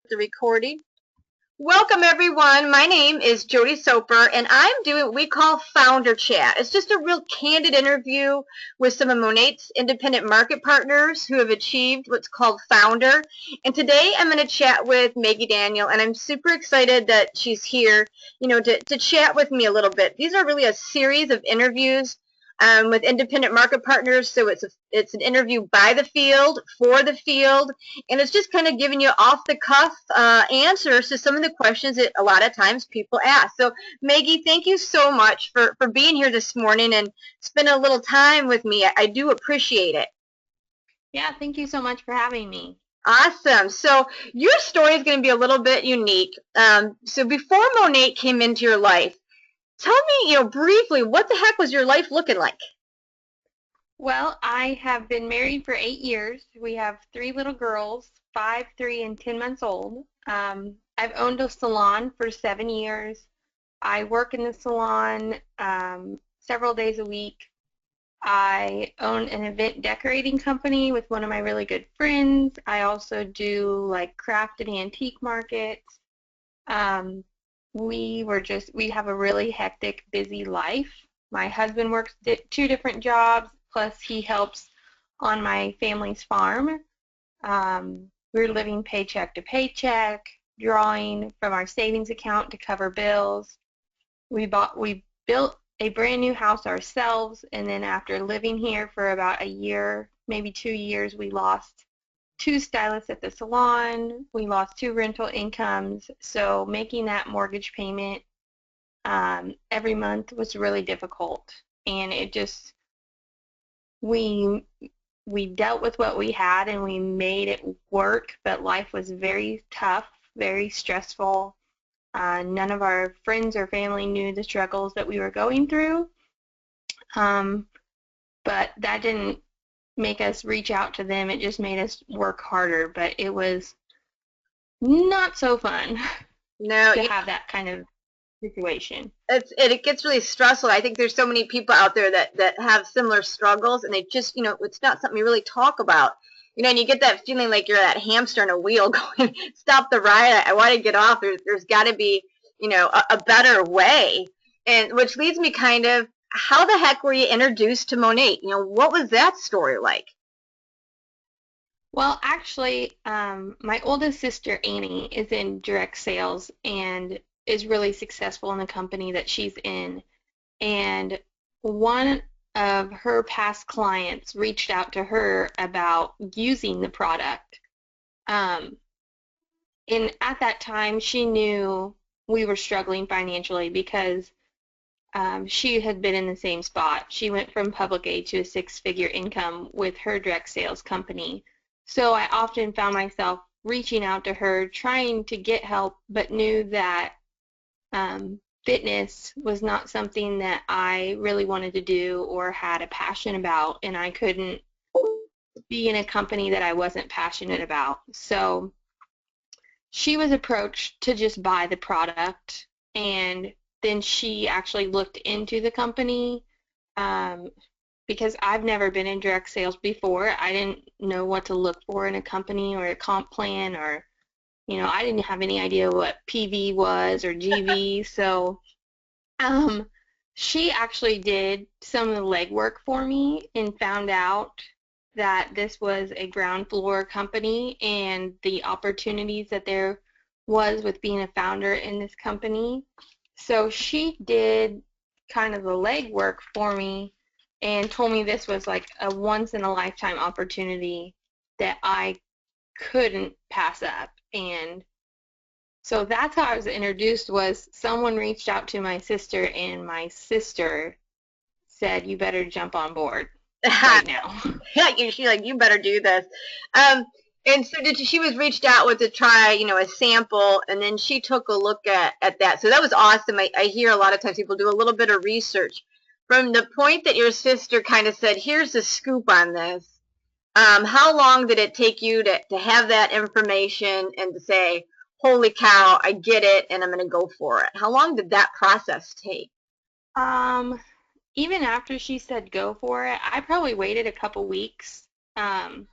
The recording. Welcome everyone. My name is Jody Soper and I'm doing what we call Founder Chat. It's just a real candid interview with some of Monat's independent market partners who have achieved what's called Founder. And today I'm going to chat with Maggie Daniel and I'm super excited that she's here, to chat with me a little bit. These are really a series of interviews with independent market partners. So it's an interview by the field, for the field, and it's just kind of giving you off the cuff answers to some of the questions that a lot of times people ask. So Maggie, thank you so much for being here this morning and spending a little time with me. I do appreciate it. Yeah, thank you so much for having me. Awesome. So your story is going to be a little bit unique. So before Monat came into your life, tell me, briefly, what the heck was your life looking like? Well, I have been married for 8 years. We have three little girls, 5, 3, and 10 months old. I've owned a salon for 7 years. I work in the salon several days a week. I own an event decorating company with one of my really good friends. I also do like craft and antique markets. Um, we have a really hectic, busy life. My husband works two different jobs, plus he helps on my family's farm. We're living paycheck to paycheck, drawing from our savings account to cover bills. We built a brand new house ourselves, and then after living here for about a year, maybe 2 years, we lost two stylists at the salon. We lost two rental incomes, so making that mortgage payment every month was really difficult. And it just we we dealt with what we had and we made it work, but life was very tough, very stressful. None of our friends or family knew the struggles that we were going through, but that didn't make us reach out to them. It just made us work harder, but it was not so fun No, to have that kind of situation. it gets really stressful. I think there's so many people out there that have similar struggles, and they just, it's not something you really talk about. And you get that feeling like you're that hamster in a wheel going, stop the ride. I want to get off. There's got to be, a better way. And which leads me kind of, how the heck were you introduced to Monat? What was that story like? Well, actually, my oldest sister, Annie, is in direct sales and is really successful in the company that she's in. And one of her past clients reached out to her about using the product. Um, and at that time, she knew we were struggling financially because she had been in the same spot. She went from public aid to a six-figure income with her direct sales company. So I often found myself reaching out to her, trying to get help, but knew that fitness was not something that I really wanted to do or had a passion about, and I couldn't be in a company that I wasn't passionate about. So she was approached to just buy the product, and then she actually looked into the company um, because I've never been in direct sales before. I didn't know what to look for in a company or a comp plan, or I didn't have any idea what PV was or GV. So um, she actually did some of the legwork for me and found out that this was a ground floor company and the opportunities that there was with being a founder in this company. So she did kind of the legwork for me and told me this was like a once in a lifetime opportunity that I couldn't pass up. And so that's how I was introduced, was someone reached out to my sister and my sister said, you better jump on board right now. Yeah, she's like, you better do this. Um, and so she was reached out with to try, a sample, and then she took a look at that. So that was awesome. I hear a lot of times people do a little bit of research. From the point that your sister kind of said, here's the scoop on this, how long did it take you to have that information and to say, holy cow, I get it, and I'm going to go for it? How long did that process take? Um, Even after she said go for it, I probably waited a couple weeks. Um,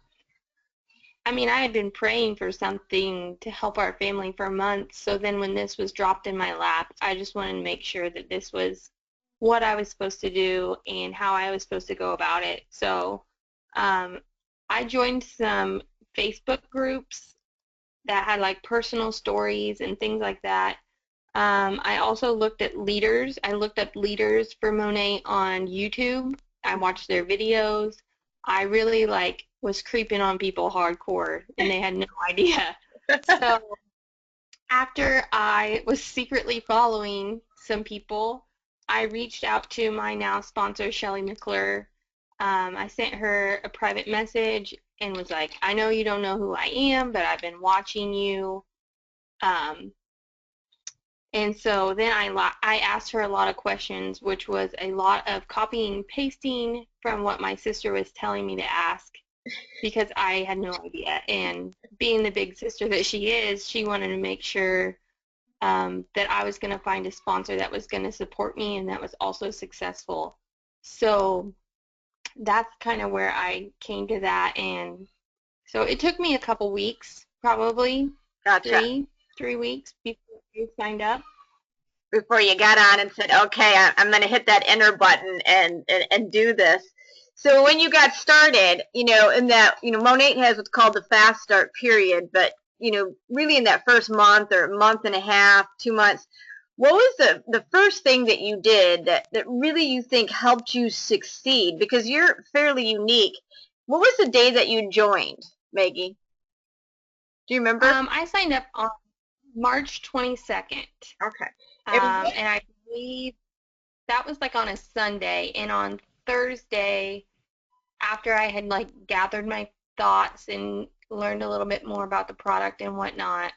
I mean, I had been praying for something to help our family for months. So then when this was dropped in my lap, I just wanted to make sure that this was what I was supposed to do and how I was supposed to go about it. So um, I joined some Facebook groups that had like personal stories and things like that. I also looked at leaders. I looked up leaders for Monet on YouTube. I watched their videos. I really like was creeping on people hardcore and they had no idea. So after I was secretly following some people, I reached out to my now sponsor, Shelly McClure. I sent her a private message and was like, I know you don't know who I am, but I've been watching you. Um, and so then I asked her a lot of questions, which was a lot of copying and pasting from what my sister was telling me to ask because I had no idea. And being the big sister that she is, she wanted to make sure that I was going to find a sponsor that was going to support me and that was also successful. So that's kind of where I came to that. And so it took me a couple weeks, probably Gotcha. three weeks before I signed up. Before you got on and said, okay, I'm going to hit that enter button and do this. So when you got started, in that, Monat has what's called the fast start period, but, really in that first month or month and a half, 2 months, what was the first thing that you did that really you think helped you succeed? Because you're fairly unique. What was the day that you joined, Maggie? Do you remember? I signed up on March 22nd, Okay. And what, and I believe that was like on a Sunday, and on Thursday, after I had like gathered my thoughts and learned a little bit more about the product and whatnot,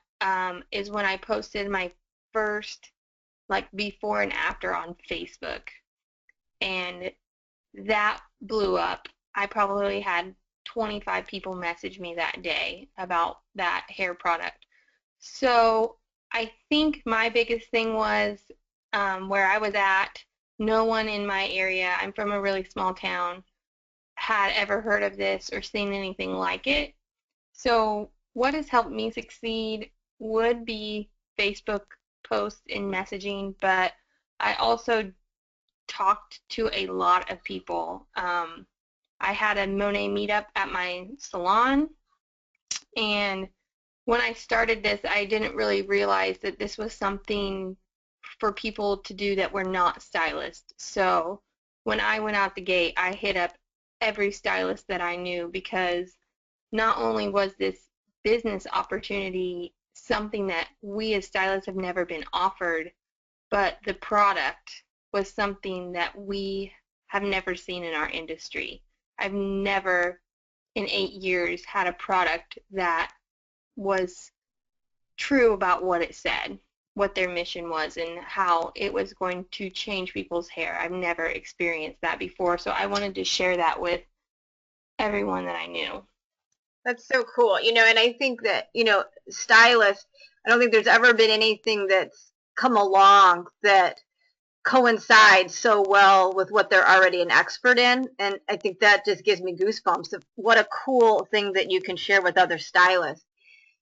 is when I posted my first like before and after on Facebook, and that blew up. I probably had 25 people message me that day about that hair product. So I think my biggest thing was where I was at, no one in my area, I'm from a really small town, had ever heard of this or seen anything like it. So what has helped me succeed would be Facebook posts and messaging, but I also talked to a lot of people. I had a Monet meetup at my salon, and when I started this, I didn't really realize that this was something for people to do that were not stylists. So when I went out the gate, I hit up every stylist that I knew because not only was this business opportunity something that we as stylists have never been offered, but the product was something that we have never seen in our industry. I've never in 8 years had a product that was true about what it said, what their mission was, and how it was going to change people's hair. I've never experienced that before, so I wanted to share that with everyone that I knew. That's so cool. And I think that, stylists, I don't think there's ever been anything that's come along that coincides so well with what they're already an expert in. And I think that just gives me goosebumps of what a cool thing that you can share with other stylists.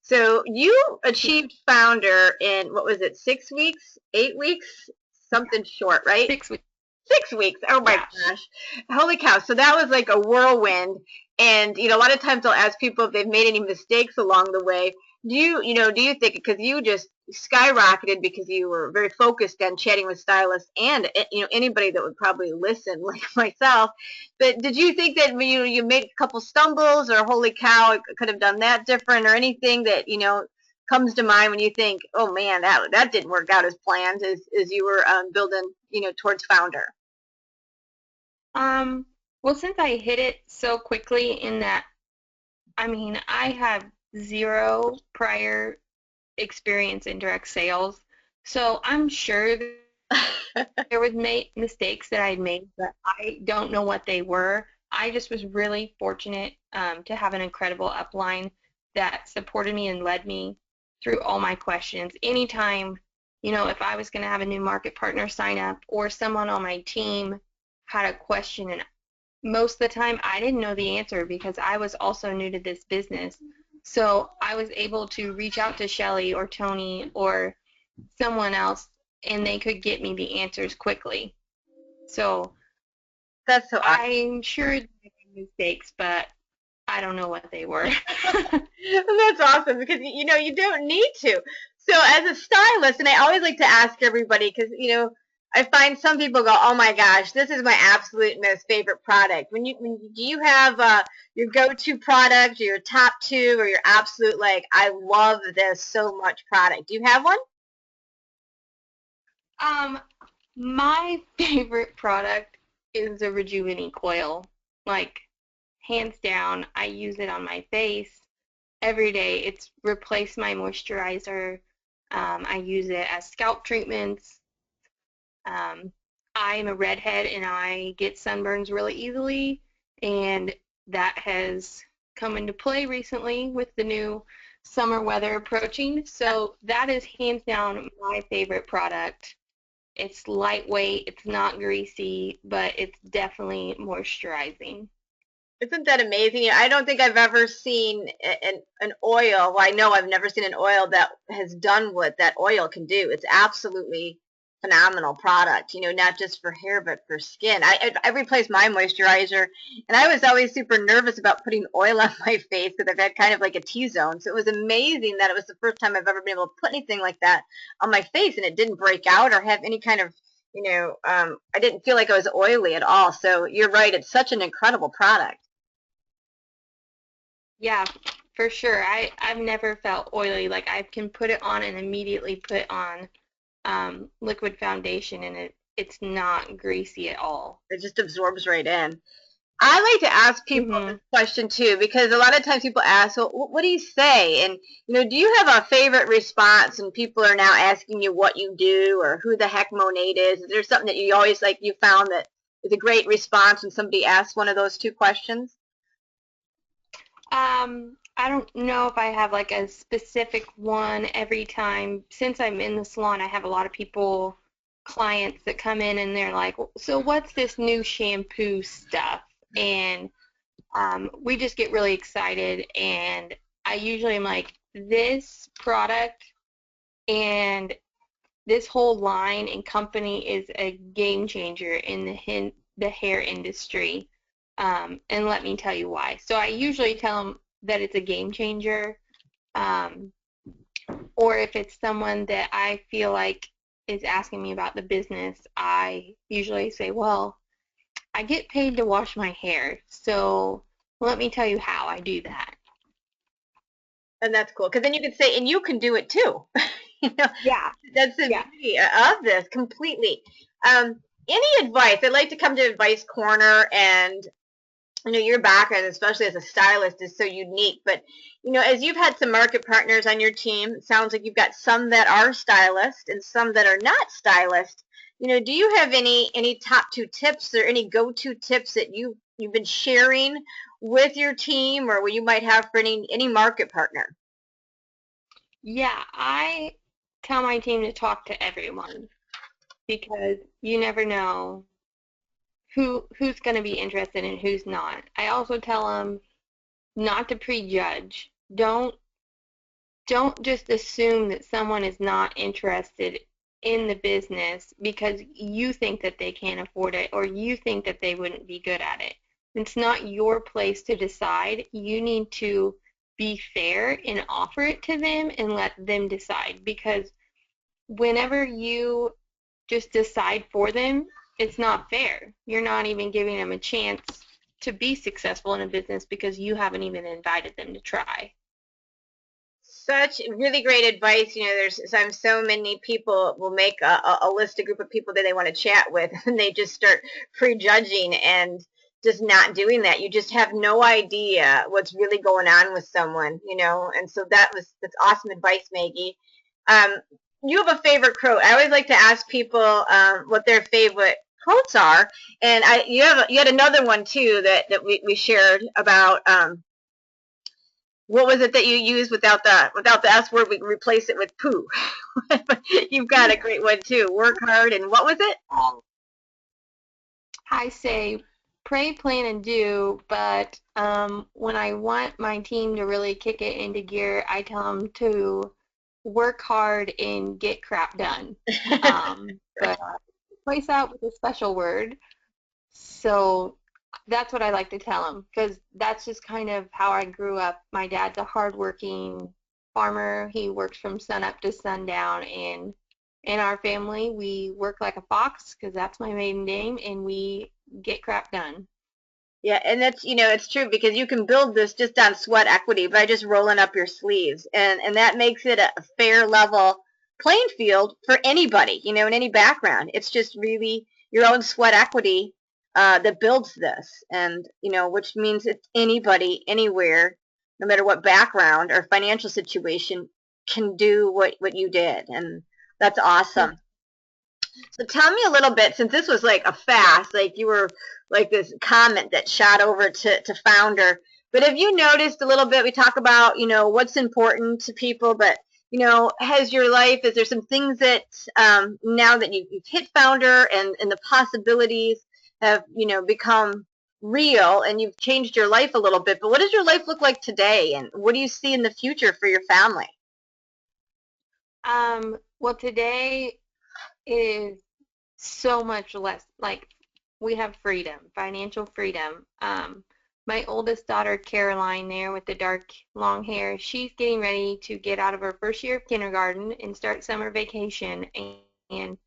So you achieved founder in, what was it, 6 weeks, 8 weeks, something short, right? 6 weeks. 6 weeks. Oh my Yeah. gosh. Holy cow. So that was like a whirlwind. And, a lot of times I'll ask people if they've made any mistakes along the way. Do you think, because you just skyrocketed because you were very focused on chatting with stylists and, anybody that would probably listen like myself. But did you think that you made a couple stumbles or holy cow, I could have done that different or anything that, comes to mind when you think, oh man, that didn't work out as planned as you were building, towards founder? Um, well, since I hit it so quickly in that, I mean, I have zero prior experience in direct sales, so I'm sure there was mistakes that I made, but I don't know what they were. I just was really fortunate to have an incredible upline that supported me and led me through all my questions. Anytime, if I was going to have a new market partner sign up or someone on my team had a question, and most of the time I didn't know the answer because I was also new to this business. So I was able to reach out to Shelly or Tony or someone else, and they could get me the answers quickly. So That's so awesome. I'm sure they made mistakes, but I don't know what they were. That's awesome because you don't need to. So as a stylist, and I always like to ask everybody because I find some people go, "Oh my gosh, this is my absolute most favorite product." Do you have your go-to product, or your top two, or your absolute like, "I love this so much" product? Do you have one? Um, my favorite product is a Rejuvenate coil. Like, hands down, I use it on my face every day. It's replaced my moisturizer. I use it as scalp treatments. Um, I'm a redhead and I get sunburns really easily, and that has come into play recently with the new summer weather approaching. So that is hands down my favorite product. It's lightweight, it's not greasy, but it's definitely moisturizing. Isn't that amazing? I don't think I've ever seen an oil. Well, I know I've never seen an oil that has done what that oil can do. It's absolutely phenomenal product, not just for hair, but for skin. I replaced my moisturizer, and I was always super nervous about putting oil on my face because I've had kind of like a T-zone. So it was amazing that it was the first time I've ever been able to put anything like that on my face, and it didn't break out or have any kind of, I didn't feel like I was oily at all. So you're right. It's such an incredible product. Yeah, for sure. I've never felt oily. Like I can put it on and immediately put on liquid foundation, and it's not greasy at all. It just absorbs right in. I like to ask people this Hmm. question too because a lot of times people ask, "Well, what do you say?" And do you have a favorite response? And people are now asking you what you do or who the heck Monat is. Is there something that you always like you found that is a great response when somebody asks one of those two questions? I don't know if I have like a specific one every time. Since I'm in the salon, I have a lot of people, clients that come in and they're like, so what's this new shampoo stuff? And we just get really excited. And I usually am like, this product and this whole line and company is a game changer in the hair industry. And let me tell you why. So I usually tell them that it's a game changer, um, or if it's someone that I feel like is asking me about the business, I usually say, well, I get paid to wash my hair, so let me tell you how I do that. And that's cool because then you can say, and you can do it too. you know, Yeah, that's the yeah. beauty of this completely. Any advice? I'd like to come to Advice Corner, and your background, especially as a stylist, is so unique. But as you've had some market partners on your team, it sounds like you've got some that are stylists and some that are not stylists. Do you have any top two tips or any go-to tips that you've been sharing with your team, or what you might have for any market partner? Yeah, I tell my team to talk to everyone because you never know who's going to be interested and who's not. I also tell them not to prejudge. Don't just assume that someone is not interested in the business because you think that they can't afford it or you think that they wouldn't be good at it. It's not your place to decide. You need to be fair and offer it to them and let them decide because whenever you just decide for them, it's not fair. You're not even giving them a chance to be successful in a business because you haven't even invited them to try. Such really great advice. There's so many people will make a list, a group of people that they want to chat with, and they just start prejudging and just not doing that. You just have no idea what's really going on with someone. And so that's awesome advice, Maggie. Um, you have a favorite quote. I always like to ask people what their favorite quotes are, and you had another one too that we shared about. What was it that you used without the S word? We can replace it with poo. You've got a great one too. Work hard and what was it? I say pray, plan, and do, but when I want my team to really kick it into gear, I tell them to work hard and get crap done. But place out with a special word. So that's what I like to tell them because that's just kind of how I grew up. My dad's a hardworking farmer. He works from sun up to sundown, and in our family, we work like a fox because that's my maiden name, and we get crap done. Yeah, and that's, it's true because you can build this just on sweat equity by just rolling up your sleeves. And that makes it a fair level playing field for anybody, in any background. It's just really your own sweat equity that builds this. And, which means it's anybody, anywhere, no matter what background or financial situation, can do what you did. And that's awesome. So tell me a little bit, since this was like a fast, like you were like this comment that shot over to founder, but have you noticed a little bit, we talk about, what's important to people, but, has your life, is there some things that now that you've hit founder and the possibilities have, become real and you've changed your life a little bit, but what does your life look like today and what do you see in the future for your family? Well, today is so much less like we have freedom, financial freedom. My oldest daughter, Caroline, there with the dark long hair, she's getting ready to get out of her first year of kindergarten and start summer vacation. And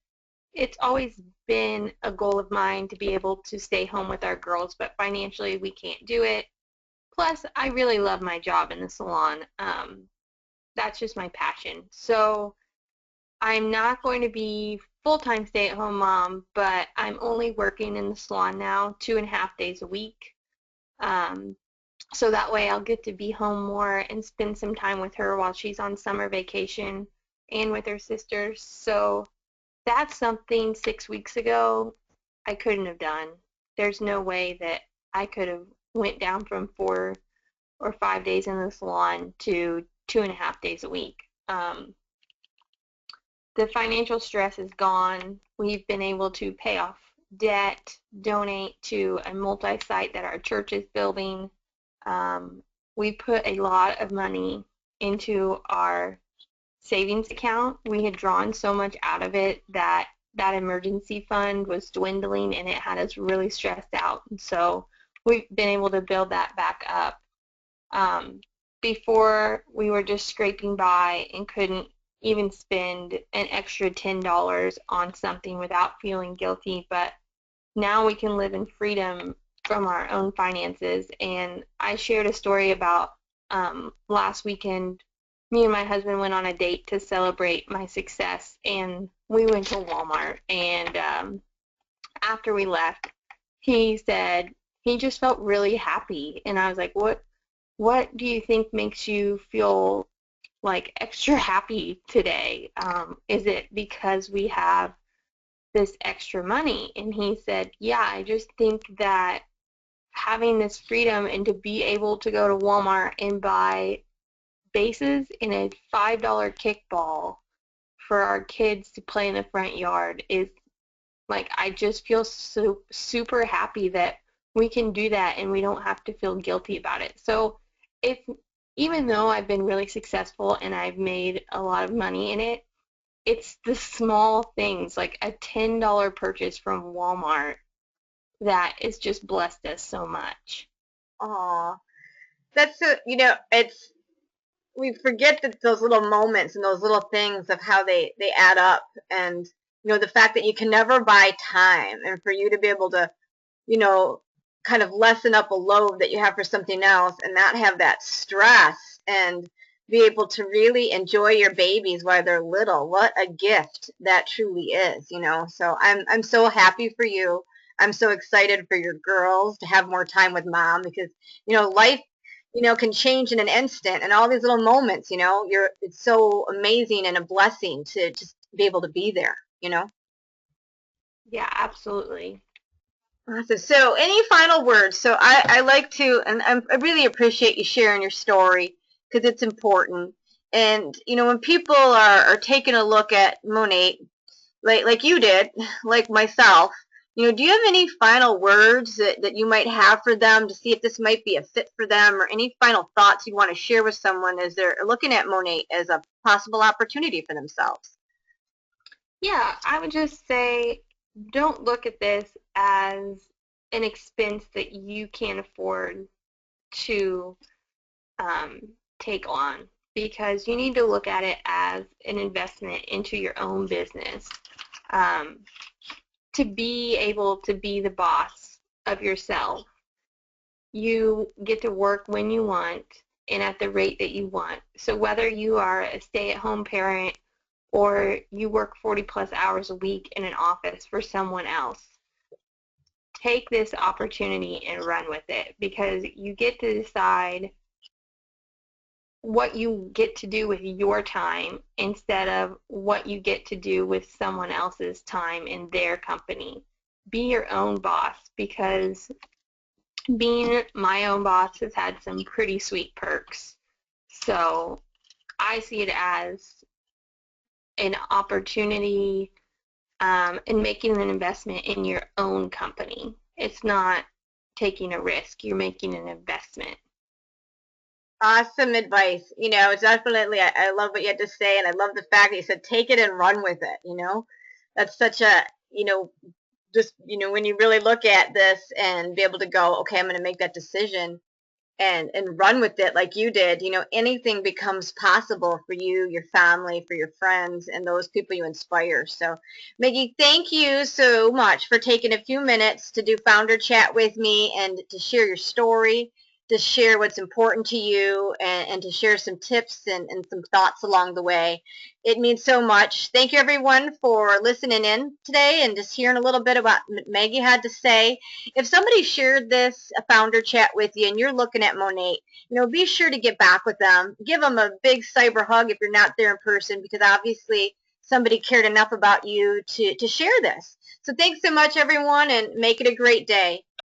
it's always been a goal of mine to be able to stay home with our girls, but financially we can't do it. Plus, I really love my job in the salon. That's just my passion. So I'm not going to be full-time stay-at-home mom, but I'm only working in the salon now 2.5 days a week. Um, so that way I'll get to be home more and spend some time with her while she's on summer vacation and with her sisters. So that's something 6 weeks ago I couldn't have done. There's no way that I could have went down from 4 or 5 days in the salon to 2.5 days a week. The financial stress is gone. We've been able to pay off debt, donate to a multi-site that our church is building. We put a lot of money into our savings account. We had drawn so much out of it that that emergency fund was dwindling and it had us really stressed out. And so we've been able to build that back up. Before we were just scraping by and couldn't even spend an extra $10 on something without feeling guilty, but now we can live in freedom from our own finances. And I shared a story about last weekend, me and my husband went on a date to celebrate my success, and we went to Walmart, and after we left, he said he just felt really happy, and I was like, what do you think makes you feel like extra happy today? Is it because we have this extra money? And he said, yeah, I just think that having this freedom and to be able to go to Walmart and buy bases in a $5 kickball for our kids to play in the front yard is like, I just feel so super happy that we can do that and we don't have to feel guilty about it. So if even though I've been really successful and I've made a lot of money in it, it's the small things like a $10 purchase from Walmart that has just blessed us so much. Aw, that's so, it's we forget that those little moments and those little things of how they add up, and the fact that you can never buy time, and for you to be able to you know kind of lessen up a load that you have for something else and not have that stress, and be able to really enjoy your babies while they're little. What a gift that truly is. So I'm so happy for you. I'm so excited for your girls to have more time with mom, because life can change in an instant, and all these little moments, it's so amazing and a blessing to just be able to be there. Yeah, absolutely. Awesome. So any final words? So I like to, and I really appreciate you sharing your story because it's important. And when people are taking a look at Monat, like you did, like myself, Do you have any final words that you might have for them to see if this might be a fit for them, or any final thoughts you want to share with someone as they're looking at Monat as a possible opportunity for themselves? Yeah, I would just say don't look at this as an expense that you can't afford to um, take on, because you need to look at it as an investment into your own business, um, to be able to be the boss of yourself. You get to work when you want and at the rate that you want. So whether you are a stay-at-home parent or you work 40 plus hours a week in an office for someone else, take this opportunity and run with it, because you get to decide what you get to do with your time instead of what you get to do with someone else's time in their company. Be your own boss, because being my own boss has had some pretty sweet perks. So I see it as an opportunity, and making an investment in your own company. It's not taking a risk, you're making an investment. Awesome advice. It's definitely, I love what you had to say, and I love the fact that you said take it and run with it. That's such a, just, when you really look at this and be able to go, okay, I'm going to make that decision and run with it like you did. Anything becomes possible for you, your family, for your friends, and those people you inspire. So, Maggie, thank you so much for taking a few minutes to do founder chat with me and to share your story, to share what's important to you, and to share some tips and some thoughts along the way. It means so much. Thank you, everyone, for listening in today and just hearing a little bit about what Maggie had to say. If somebody shared this a founder chat with you and you're looking at Monat, be sure to get back with them. Give them a big cyber hug if you're not there in person, because obviously somebody cared enough about you to share this. So thanks so much, everyone, and make it a great day.